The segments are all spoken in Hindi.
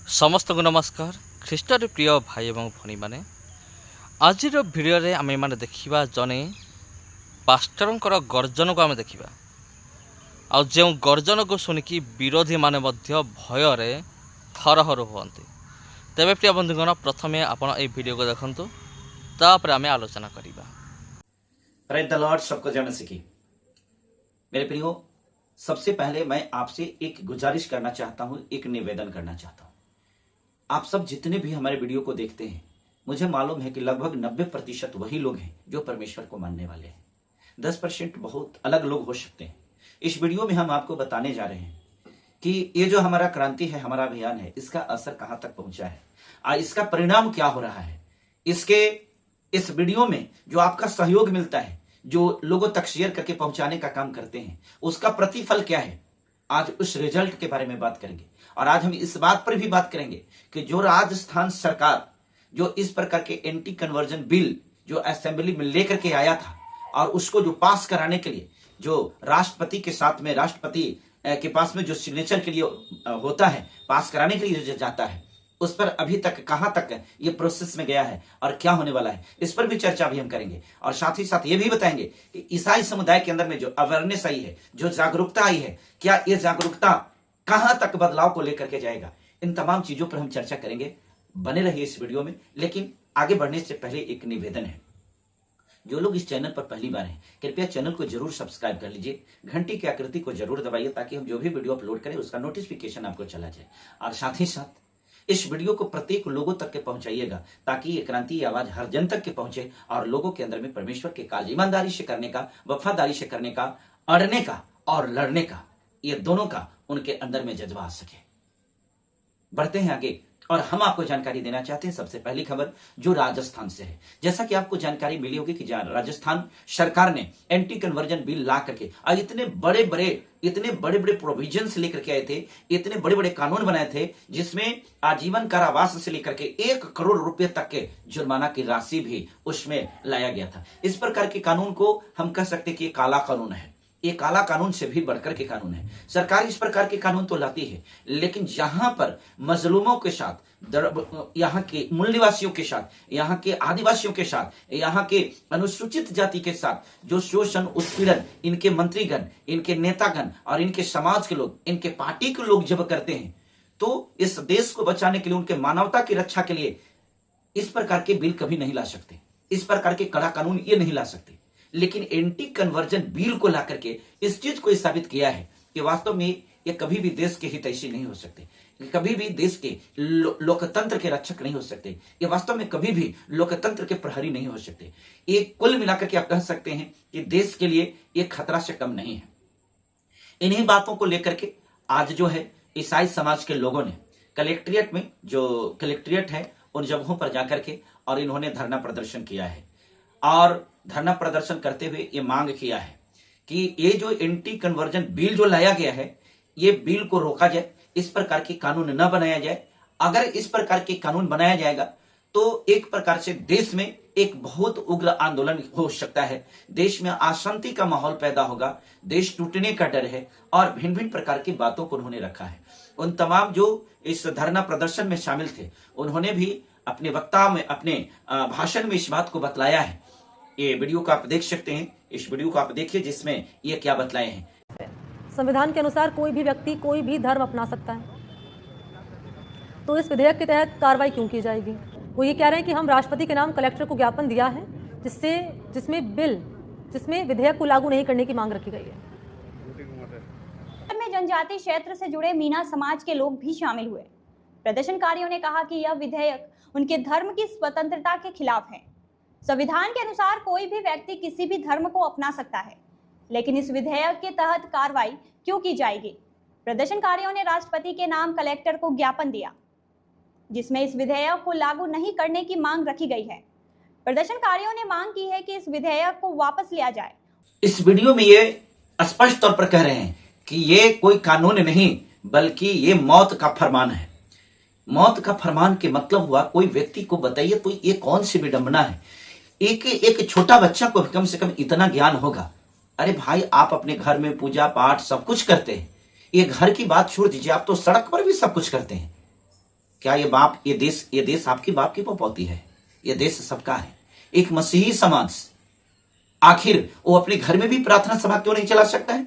समस्त को नमस्कार ख्रीष्टर प्रिय भाई और भणी मैंने आज भिडियो रे आम मैंने देखा जने पास्टर गर्जन को आम देखा आ जो गर्जन को शुणिकी विरोधी माने भय थरहर हुंती। तेरे प्रिय बंधुगण प्रथम आपण ये वीडियो को देखु तापर आम आलोचना करवा। Praise the Lord. सबको जय मसीह की। मेरे प्रियो, सबसे पहले मैं आपसे एक गुजारिश करना चाहता हूं, एक निवेदन करना चाहता हूं। आप सब जितने भी हमारे वीडियो को देखते हैं, मुझे मालूम है कि लगभग 90% वही लोग हैं जो परमेश्वर को मानने वाले हैं। 10% बहुत अलग लोग हो सकते हैं। इस वीडियो में हम आपको बताने जा रहे हैं कि ये जो हमारा क्रांति है, हमारा अभियान है, इसका असर कहां तक पहुंचा है और इसका परिणाम क्या हो रहा है। इस वीडियो में जो आपका सहयोग मिलता है, जो लोगों तक शेयर करके पहुंचाने का काम करते हैं, उसका प्रतिफल क्या है, आज उस रिजल्ट के बारे में बात करेंगे। और आज हम इस बात पर भी बात करेंगे कि जो राजस्थान सरकार जो इस प्रकार के एंटी कन्वर्जन बिल जो असेंबली में लेकर के आया था और उसको जो पास कराने के लिए जो राष्ट्रपति के साथ में, राष्ट्रपति के पास में जो सिग्नेचर के लिए होता है, पास कराने के लिए जो जाता है, उस पर अभी तक कहां तक ये प्रोसेस में गया है और क्या होने वाला है, इस पर भी चर्चा भी हम करेंगे। और साथ ही साथ ये भी बताएंगे कि ईसाई समुदाय के अंदर में जो अवेयरनेस आई है, जो जागरूकता आई है, क्या ये जागरूकता कहां तक बदलाव को लेकर के जाएगा। इन तमाम चीजों पर हम चर्चा करेंगे। बने रहिए इस वीडियो में। लेकिन आगे बढ़ने से पहले एक निवेदन है, जो लोग इस चैनल पर पहली बार हैं, कृपया चैनल को जरूर सब्सक्राइब कर लीजिए, घंटी की आकृति को जरूर दबाइए ताकि हम जो भी वीडियो अपलोड करें उसका नोटिफिकेशन आपको चला जाए। और साथ ही साथ इस वीडियो को प्रत्येक लोगों तक के पहुंचाइएगा ताकि ये क्रांति आवाज हर जन तक के पहुंचे और लोगों के अंदर में परमेश्वर के कार्य ईमानदारी से करने का, वफादारी से करने का, अड़ने का और लड़ने का, ये दोनों का उनके अंदर में जज्बा आ सके। बढ़ते हैं आगे और हम आपको जानकारी देना चाहते हैं। सबसे पहली खबर जो राजस्थान से है। जैसा कि आपको जानकारी मिली होगी कि राजस्थान सरकार ने एंटी कन्वर्जन बिल ला करके और इतने बड़े बड़े प्रोविजंस लेकर के आए थे, इतने बड़े बड़े कानून बनाए थे, जिसमें आजीवन कारावास से लेकर के 1 करोड़ रुपए तक के जुर्माना की राशि भी उसमें लाया गया था। इस प्रकार के कानून को हम कह सकते कि काला कानून है। ये काला कानून से भी बढ़कर के कानून है। सरकार इस प्रकार के कानून तो लाती है, लेकिन जहां पर मजलूमों के साथ, यहाँ के मूल निवासियों के साथ, यहाँ के आदिवासियों के साथ, यहाँ के अनुसूचित जाति के साथ जो शोषण, उत्पीड़न इनके मंत्रीगण, इनके नेतागण और इनके समाज के लोग, इनके पार्टी के लोग जब करते हैं, तो इस देश को बचाने के लिए, उनके मानवता की रक्षा के लिए इस प्रकार के बिल कभी नहीं ला सकते। इस प्रकार के कड़ा कानून ये नहीं ला सकते। लेकिन एंटी कन्वर्जन बिल को ला करके इस चीज को साबित किया है कि वास्तव में ये कभी भी देश के हितैषी नहीं हो सकते, कभी भी देश के लोकतंत्र के रक्षक नहीं हो सकते, ये वास्तव में कभी भी लोकतंत्र के प्रहरी नहीं हो सकते। ये कुल मिलाकर के आप कह सकते हैं कि देश के लिए ये खतरा से कम नहीं है। इन्हीं बातों को लेकर के आज जो है ईसाई समाज के लोगों ने कलेक्ट्रेट में, जो कलेक्ट्रेट है, उन जगहों पर जाकर के और इन्होंने धरना प्रदर्शन किया है और धरना प्रदर्शन करते हुए ये मांग किया है कि ये जो एंटी कन्वर्जन बिल जो लाया गया है, ये बिल को रोका जाए, इस प्रकार के कानून न बनाया जाए। अगर इस प्रकार के कानून बनाया जाएगा तो एक प्रकार से देश में एक बहुत उग्र आंदोलन हो सकता है, देश में अशांति का माहौल पैदा होगा, देश टूटने का डर है और भिन्न भिन्न प्रकार की बातों को उन्होंने रखा है। उन तमाम जो इस धरना प्रदर्शन में शामिल थे, उन्होंने भी अपने वक्ता में, अपने भाषण में इस बात को बतलाया है। ये वीडियो को आप देख सकते हैं, इस वीडियो को आप देखिए जिसमें ये क्या बतलाए हैं। संविधान के अनुसार कोई भी व्यक्ति कोई भी धर्म अपना सकता है, तो इस विधेयक के तहत कार्रवाई क्यों की जाएगी? वो ये कह रहे हैं कि हम राष्ट्रपति के नाम कलेक्टर को ज्ञापन दिया है जिसमें विधेयक को लागू नहीं करने की मांग रखी गई है। में जनजातीय क्षेत्र से जुड़े मीना समाज के लोग भी शामिल हुए। प्रदर्शनकारियों ने कहा कि यह विधेयक उनके धर्म की स्वतंत्रता के खिलाफ है। संविधान के अनुसार कोई भी व्यक्ति किसी भी धर्म को अपना सकता है, लेकिन इस विधेयक के तहत कार्रवाई क्यों की जाएगी? प्रदर्शनकारियों ने राष्ट्रपति के नाम कलेक्टर को ज्ञापन दिया, जिसमें इस विधेयक को लागू नहीं करने की मांग रखी गई है। प्रदर्शनकारियों ने मांग की है कि इस विधेयक को वापस लिया जाए। इस वीडियो में ये स्पष्ट तौर पर कह रहे हैं कि ये कोई कानून नहीं, बल्कि ये मौत का फरमान है। मौत का फरमान के मतलब हुआ, कोई व्यक्ति को बताइए तो ये कौन सी विडंबना है। एक छोटा बच्चा को कम से कम इतना ज्ञान होगा। अरे भाई, आप अपने घर में पूजा पाठ सब कुछ करते हैं, ये घर की बात छोड़ दीजिए, आप तो सड़क पर भी सब कुछ करते हैं। क्या ये देश आपकी बाप की पपौती है? ये देश सबका है। एक मसीही समाज आखिर वो अपने घर में भी प्रार्थना सभा क्यों नहीं चला सकता है?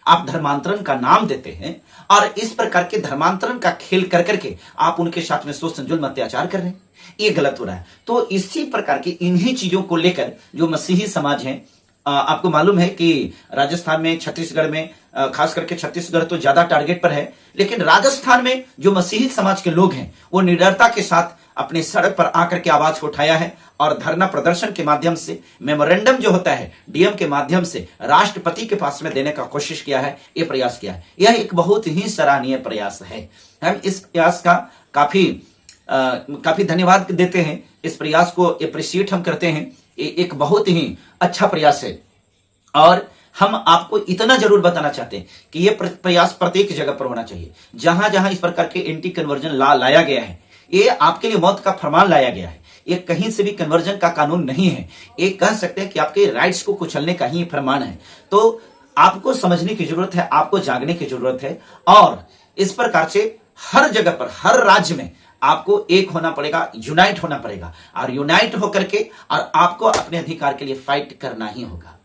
आप धर्मांतरण का नाम देते हैं और इस प्रकार के धर्मांतरण का खेल कर करके आप उनके साथ में शोषण जुल्म अत्याचार कर रहे हैं। ये गलत हो रहा है। तो इसी प्रकार की इन्हीं चीजों को लेकर जो मसीही समाज है, आपको मालूम है कि राजस्थान में, छत्तीसगढ़ में, खास करके छत्तीसगढ़ तो ज्यादा टारगेट पर है, लेकिन राजस्थान में जो मसीही समाज के लोग हैं वो निडरता के साथ अपने सड़क पर आकर के आवाज को उठाया है और धरना प्रदर्शन के माध्यम से, मेमोरेंडम जो होता है डीएम के माध्यम से राष्ट्रपति के पास में देने का कोशिश किया है, ये प्रयास किया है। यह एक बहुत ही सराहनीय प्रयास है। हम इस प्रयास का काफी धन्यवाद देते हैं। इस प्रयास को एप्रिशिएट हम करते हैं। ये एक बहुत ही अच्छा प्रयास है और हम आपको इतना जरूर बताना चाहते हैं कि ये प्रयास प्रत्येक जगह पर होना चाहिए। जहां जहां इस प्रकार के एंटी कन्वर्जन लॉ लाया गया है, ये आपके लिए मौत का फरमान लाया गया है। ये कहीं से भी कन्वर्जन का कानून नहीं है। ये कह सकते हैं कि आपके राइट्स को कुचलने का ही फरमान है। तो आपको समझने की जरूरत है, आपको जागने की जरूरत है और इस प्रकार से हर जगह पर, हर राज्य में आपको एक होना पड़ेगा, यूनाइट होना पड़ेगा और यूनाइट होकर के और आपको अपने अधिकार के लिए फाइट करना ही होगा।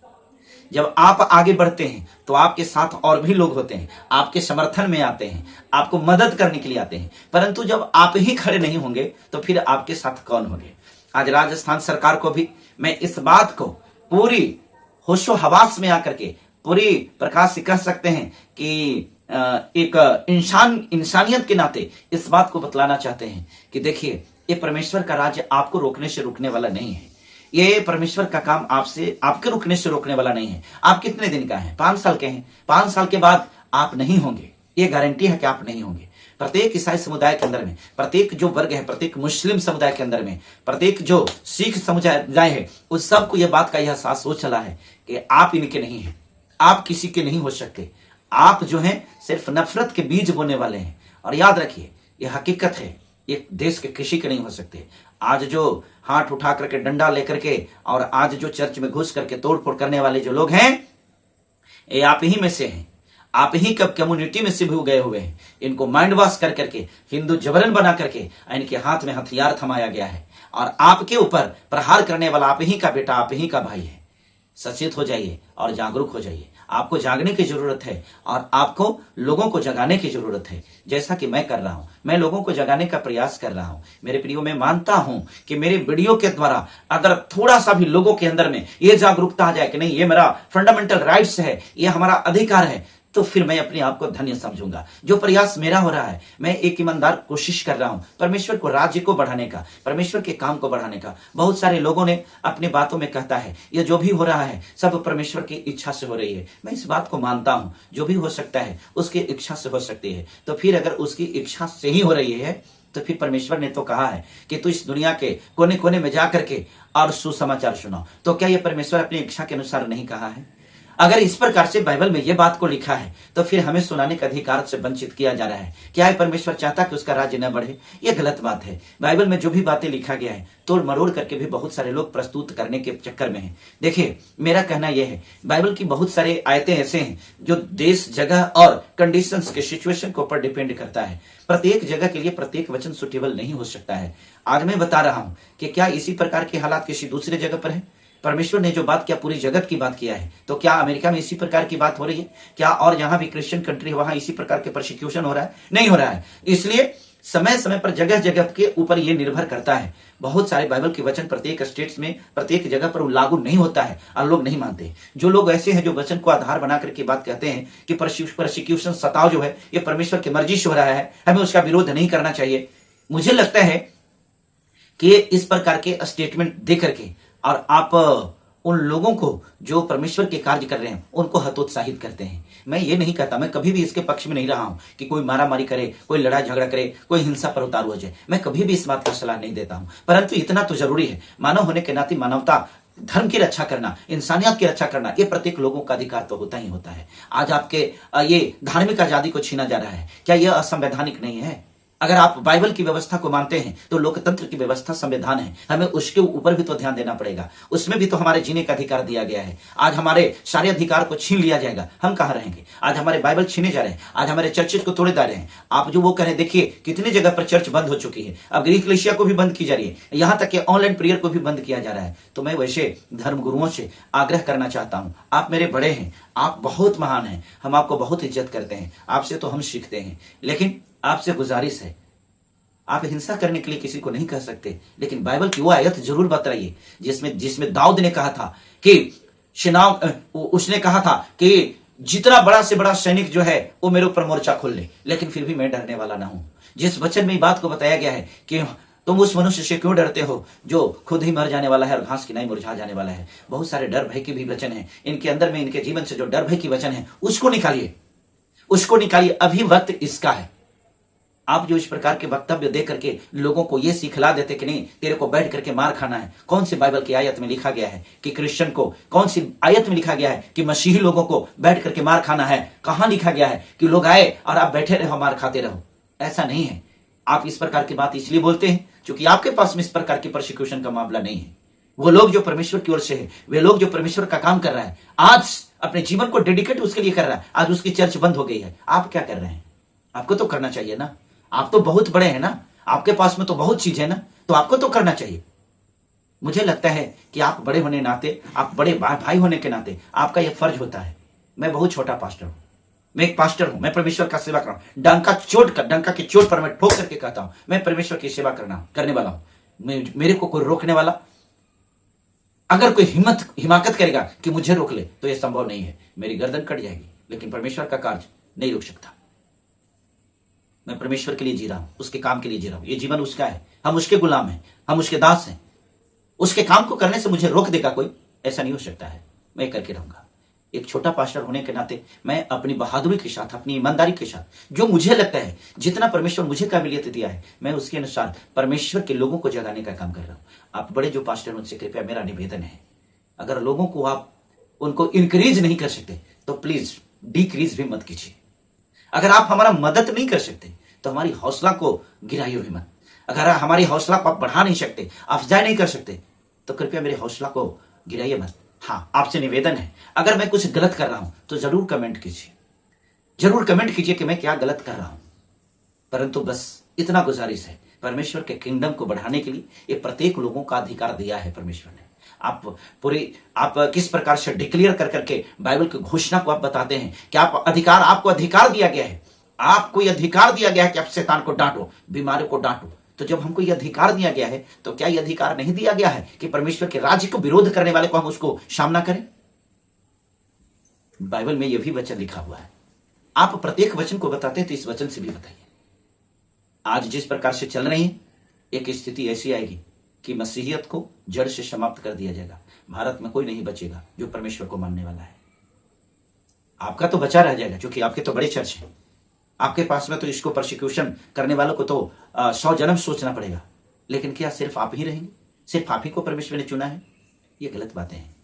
जब आप आगे बढ़ते हैं तो आपके साथ और भी लोग होते हैं, आपके समर्थन में आते हैं, आपको मदद करने के लिए आते हैं। परंतु जब आप ही खड़े नहीं होंगे तो फिर आपके साथ कौन होंगे? आज राजस्थान सरकार को भी मैं इस बात को पूरी होशो हवास में आकर के पूरी प्रकाश से कह सकते हैं कि एक इंसानियत के नाते इस बात को बतलाना चाहते हैं कि देखिए, ये परमेश्वर का राज्य आपको रोकने से रुकने वाला नहीं है। ये परमेश्वर का काम आपके रुकने से रोकने वाला नहीं है। आप कितने दिन का हैं? 5 साल के हैं। 5 साल के बाद आप नहीं होंगे, ये गारंटी है कि आप नहीं होंगे। प्रत्येक ईसाई समुदाय के अंदर में, प्रत्येक जो वर्ग है, प्रत्येक मुस्लिम समुदाय के अंदर में, प्रत्येक जो सिख समुदाय है, उस सबको यह बात का यह एहसास हो चला है कि आप इनके नहीं हैं, आप किसी के नहीं हो सकते। आप जो हैं सिर्फ नफरत के बीज बोने वाले हैं। और याद रखिए, यह हकीकत है, ये देश के किसी के नहीं हो सकते। आज जो हाथ उठा करके, डंडा लेकर के और आज जो चर्च में घुस करके तोड़फोड़ करने वाले जो लोग हैं, ये आप ही में से हैं। आप ही कब कम्युनिटी में से भी गए हुए हैं। इनको माइंड वॉश कर करके, हिंदू जबरन बना करके इनके हाथ में हथियार थमाया गया है और आपके ऊपर प्रहार करने वाला आप ही का बेटा, आप ही का भाई है। सचेत हो जाइए और जागरूक हो जाइए। आपको जागने की जरूरत है और आपको लोगों को जगाने की जरूरत है, जैसा कि मैं कर रहा हूं। मैं लोगों को जगाने का प्रयास कर रहा हूं। मेरे प्रियो, मैं मानता हूं कि मेरे वीडियो के द्वारा अगर थोड़ा सा भी लोगों के अंदर में ये जागरूकता आ जाए कि नहीं, ये मेरा फंडामेंटल राइट्स है, ये हमारा अधिकार है, तो फिर मैं अपने आप को धन्य समझूंगा। जो प्रयास मेरा हो रहा है, मैं एक ईमानदार कोशिश कर रहा हूं परमेश्वर को, राज्य को बढ़ाने का, परमेश्वर के काम को बढ़ाने का। बहुत सारे लोगों ने अपनी बातों में कहता है ये जो भी हो रहा है सब परमेश्वर की इच्छा से हो रही है। मैं इस बात को मानता हूं, जो भी हो सकता है उसकी इच्छा से हो सकती है। तो फिर अगर उसकी इच्छा से ही हो रही है तो फिर परमेश्वर ने तो कहा है कि तू इस दुनिया के कोने कोने में जा करके और सुसमाचार सुनाओ। तो क्या यह परमेश्वर अपनी इच्छा के अनुसार नहीं कहा है? अगर इस प्रकार से बाइबल में यह बात को लिखा है तो फिर हमें सुनाने के अधिकार से वंचित किया जा रहा है। क्या परमेश्वर चाहता कि उसका राज्य न बढ़े? यह गलत बात है। बाइबल में जो भी बातें लिखा गया है तोड़ मरोड़ करके भी बहुत सारे लोग प्रस्तुत करने के चक्कर में हैं। देखिए, मेरा कहना यह है, बाइबल की बहुत सारे आयतें ऐसे हैं जो देश, जगह और कंडीशंस के सिचुएशन के ऊपर डिपेंड करता है। प्रत्येक जगह के लिए प्रत्येक वचन सुटेबल नहीं हो सकता है। आज मैं बता रहा हूं कि क्या इसी प्रकार के हालात किसी दूसरे जगह पर है? परमेश्वर ने जो बात किया पूरी जगत की बात किया है, तो क्या अमेरिका में इसी प्रकार की बात हो रही है? क्या और यहां भी क्रिश्चियन कंट्री है वहां इसी प्रकार के परसिक्यूशन हो रहा है? नहीं हो रहा है। इसलिए समय समय पर जगह जगह के ऊपर यह निर्भर करता है। बहुत सारे बाइबल के वचन प्रत्येक स्टेट्स में, प्रत्येक जगह पर लागू नहीं होता है और लोग नहीं मानते। जो लोग ऐसे हैं जो वचन को आधार बना करके बात कहते हैं कि परसिक्यूशन, सताव जो है ये परमेश्वर की मर्जी से हो रहा है, हमें उसका विरोध नहीं करना चाहिए। मुझे लगता है कि इस प्रकार के स्टेटमेंट दे करके और आप उन लोगों को जो परमेश्वर के कार्य कर रहे हैं उनको हतोत्साहित करते हैं। मैं ये नहीं कहता, मैं कभी भी इसके पक्ष में नहीं रहा हूं कि कोई मारामारी करे, कोई लड़ाई झगड़ा करे, कोई हिंसा पर उतारू हो जाए। मैं कभी भी इस बात का सलाह नहीं देता हूं। परंतु इतना तो जरूरी है, मानव होने के नाते मानवता, धर्म की रक्षा करना, इंसानियत की रक्षा करना, ये प्रत्येक लोगों का अधिकार तो होता ही होता है। आज आपके ये धार्मिक आजादी को छीना जा रहा है, क्या यह असंवैधानिक नहीं है? अगर आप बाइबल की व्यवस्था को मानते हैं तो लोकतंत्र की व्यवस्था संविधान है, हमें उसके ऊपर भी तो ध्यान देना पड़ेगा। उसमें भी तो हमारे जीने का अधिकार दिया गया है। आज हमारे सारे अधिकार को छीन लिया जाएगा, हम कहां रहेंगे? आज हमारे बाइबल छीने जा रहे हैं, आज हमारे चर्चेज को तोड़े जा रहे हैं। आप जो वो कह रहे हैं, देखिए कितनी जगह पर चर्च बंद हो चुकी है, अब ग्रीक कलीसिया को भी बंद की जा रही है, यहां तक कि ऑनलाइन प्रेयर को भी बंद किया जा रहा है। तो मैं वैसे धर्म गुरुओं से आग्रह करना चाहता हूं, आप मेरे बड़े हैं, आप बहुत महान हैं, हम आपको बहुत इज्जत करते हैं, आपसे तो हम सीखते हैं, लेकिन आपसे गुजारिश है, आप हिंसा करने के लिए किसी को नहीं कह सकते, लेकिन बाइबल की वो आयत जरूर बताइए जिसमें दाऊद ने कहा था कि उसने कहा था कि जितना बड़ा से बड़ा सैनिक जो है वो मेरे ऊपर मोर्चा खोल ले, लेकिन फिर भी मैं डरने वाला ना हूं। जिस वचन में बात को बताया गया है कि तुम उस मनुष्य से क्यों डरते हो जो खुद ही मर जाने वाला है और घास की नहीं मुरझा जाने वाला है। बहुत सारे डर भय के भी वचन है इनके अंदर में, इनके जीवन से जो डर भय की वचन है उसको निकालिए, उसको निकालिए। अभी वक्त इसका है। आप जो इस प्रकार के वक्तव्य दे करके लोगों को ये सिखला देते कि नहीं तेरे को बैठ करके मार खाना है, कौन सी बाइबल की आयत में लिखा गया है कि क्रिश्चियन को, कौन सी आयत में लिखा गया है कि मसीही लोगों को बैठ करके मार खाना है? कहां लिखा गया है कि लोग आए और आप बैठे रहो मार खाते रहो? ऐसा नहीं है। आप इस प्रकार की बात इसलिए बोलते हैं क्योंकि आपके पास में इस प्रकार की प्रोसिक्यूशन का मामला नहीं है। वो लोग जो परमेश्वर की ओर से है, वे लोग जो परमेश्वर का काम कर रहा है, आज अपने जीवन को डेडिकेट उसके लिए कर रहा है, आज उसकी चर्च बंद हो गई है। आप क्या कर रहे हैं? आपको तो करना चाहिए ना, आप तो बहुत बड़े हैं ना, आपके पास में तो बहुत चीज है ना, तो आपको तो करना चाहिए। मुझे लगता है कि आप बड़े होने नाते, आप बड़े भाई होने के नाते आपका यह फर्ज होता है। मैं बहुत छोटा पास्टर हूं, मैं एक पास्टर हूं, मैं परमेश्वर का सेवा कर रहा हूं। डंका की चोट पर मैं ठोक करके कहता हूं मैं परमेश्वर की सेवा करने वाला हूं। मेरे को कोई रोकने वाला, अगर कोई हिमाकत करेगा कि मुझे रोक ले तो यह संभव नहीं है, मेरी गर्दन कट जाएगी, लेकिन परमेश्वर का कार्य नहीं रोक सकता। मैं परमेश्वर के लिए जी रहा हूं, उसके काम के लिए जी रहा हूं, ये जीवन उसका है, हम उसके गुलाम हैं, हम उसके दास हैं। उसके काम को करने से मुझे रोक देगा कोई? ऐसा नहीं हो सकता है, मैं करके रहूंगा। एक छोटा पास्टर होने के नाते मैं अपनी बहादुरी के साथ, अपनी ईमानदारी के साथ, जो मुझे लगता है जितना परमेश्वर मुझे काबिलियत दिया है, मैं उसके अनुसार परमेश्वर के लोगों को जगाने का काम कर रहा हूं। आप बड़े जो पास्टर, उनसे कृपया मेरा निवेदन है, अगर लोगों को आप उनको इंक्रीज नहीं कर सकते तो प्लीज डिक्रीज भी मत कीजिए। अगर आप हमारा मदद नहीं कर सकते तो हमारी हौसला को गिराइए भी मत। अगर हमारी हौसला को आप बढ़ा नहीं सकते, अफजाई नहीं कर सकते, तो कृपया मेरे हौसला को गिराइए मत। हाँ, आपसे निवेदन है, अगर मैं कुछ गलत कर रहा हूं तो जरूर कमेंट कीजिए, जरूर कमेंट कीजिए कि मैं क्या गलत कर रहा हूं। परंतु बस इतना गुजारिश है, परमेश्वर के किंगडम को बढ़ाने के लिए ये प्रत्येक लोगों का अधिकार दिया है परमेश्वर ने। आप किस प्रकार से डिक्लेयर कर करके बाइबल की घोषणा को आप बताते हैं कि आपको अधिकार दिया गया है, आपको यह अधिकार दिया गया है कि आप शैतान को डांटो, बीमारी को डांटो। तो जब हमको यह अधिकार दिया गया है तो क्या यह अधिकार नहीं दिया गया है कि परमेश्वर के राज्य को विरोध करने वाले को हम उसको सामना करें? बाइबल में यह भी वचन लिखा हुआ है। आप प्रत्येक वचन को बताते हैं तो इस वचन से भी बताइए। आज जिस प्रकार से चल रही है, एक स्थिति ऐसी आएगी कि मसीहियत को जड़ से समाप्त कर दिया जाएगा। भारत में कोई नहीं बचेगा जो परमेश्वर को मानने वाला है। आपका तो बचा रह जाएगा, क्योंकि आपके तो बड़े चर्च हैं, आपके पास में तो इसको प्रोसिक्यूशन करने वालों को तो 100 जन्म सोचना पड़ेगा। लेकिन क्या सिर्फ आप ही रहेंगे? सिर्फ आप ही को परमेश्वर ने चुना है? ये गलत बातें हैं।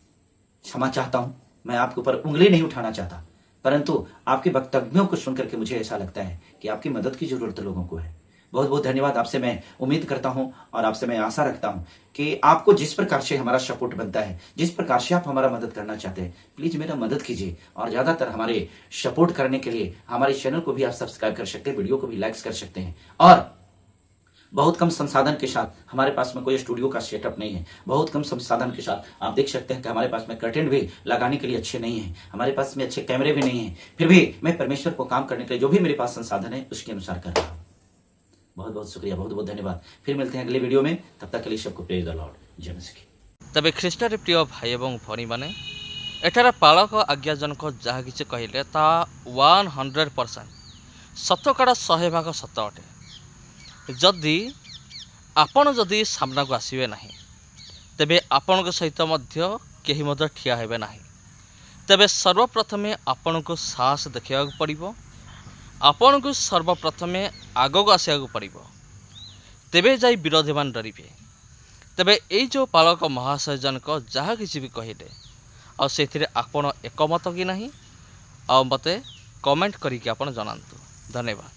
क्षमा चाहता हूं, मैं आपके ऊपर उंगली नहीं उठाना चाहता, परंतु आपके वक्तव्यों को सुनकर के मुझे ऐसा लगता है कि आपकी मदद की जरूरत लोगों को है। बहुत बहुत धन्यवाद। आपसे मैं उम्मीद करता हूं और आपसे मैं आशा रखता हूं कि आपको जिस प्रकार से हमारा सपोर्ट बनता है, जिस प्रकार से आप हमारा मदद करना चाहते हैं, प्लीज मेरा मदद कीजिए। और ज्यादातर हमारे सपोर्ट करने के लिए हमारे चैनल को भी आप सब्सक्राइब कर सकते हैं, वीडियो को भी लाइक्स कर सकते हैं। और बहुत कम संसाधन के साथ, हमारे पास में कोई स्टूडियो का सेटअप नहीं है, बहुत कम संसाधन के साथ आप देख सकते हैं कि हमारे पास में कर्टेन भी लगाने के लिए अच्छे नहीं है, हमारे पास में अच्छे कैमरे भी नहीं है, फिर भी मैं परमेश्वर को काम करने के लिए जो भी मेरे पास संसाधन है उसके अनुसार कर रहा हूँ। बहुत बहुत शुक्रिया, बहुत बहुत धन्यवाद। फिर मिलते हैं अगले वीडियो में, तब तक के लिए सबको प्रेज द लॉर्ड। जय मसीह। तबे ख्रीष्टर प्रिय भाई एवं भनी मैंने एठार पालक आज्ञाजनक जहाँ किसी कहले ता 100% शतकड़ा 100% सत अटे। जदि आपण जदि सामना को आसवे ना, तेबे आपण सहित कहीं ठिया हेबे ना। तेबे सर्वप्रथमे आपण को साहस देखा पड़ो, आपण को सर्वप्रथमे आगक आसवा पड़ो, तेबे जाई विरोधी मान डरिबे। तेबे ये जो पालक महाशय जनक जहाँ किसी भी कहले आ से आपण एकमत कि नहीं, आ मते कमेंट करिके आपण जनातु। धन्यवाद।